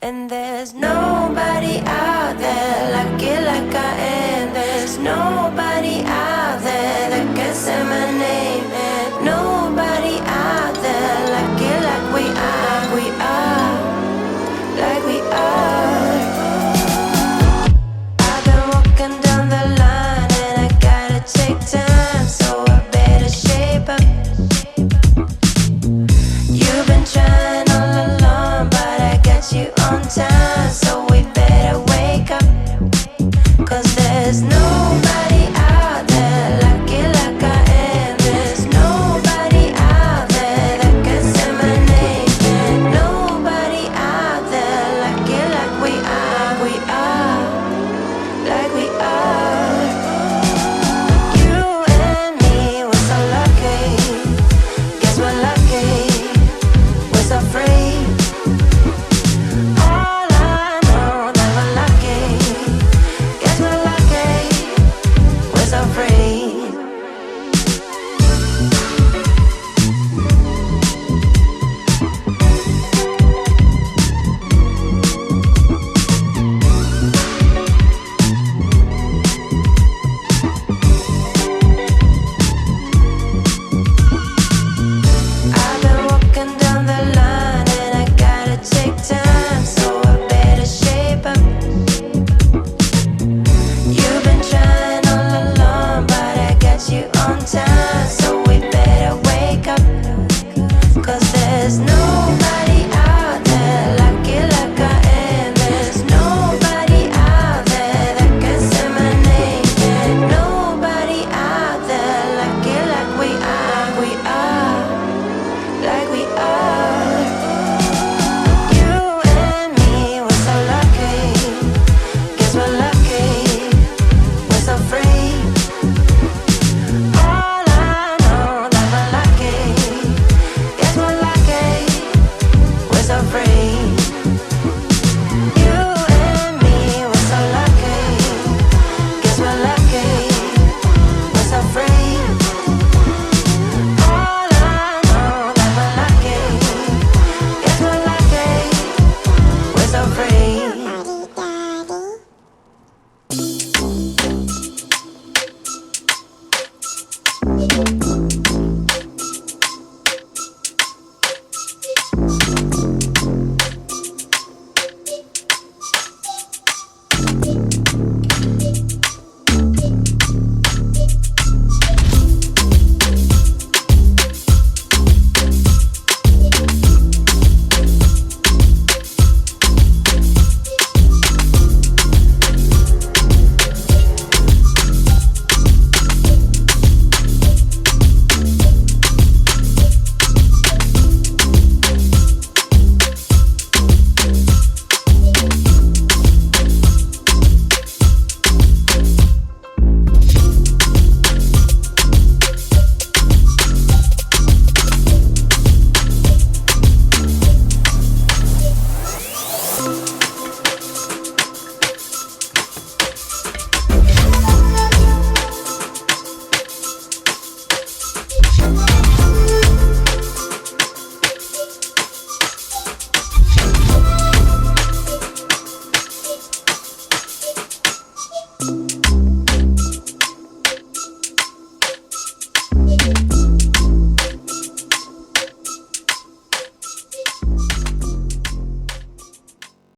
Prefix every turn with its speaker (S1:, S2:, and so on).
S1: And there's nobody out there lucky like I am. There's nobody out there that can say my name. And nobody out there lucky like we are. We are, like we are. I've been walking down the line and I gotta take time, so I better shape up. You've been trying all along, but I got you on time.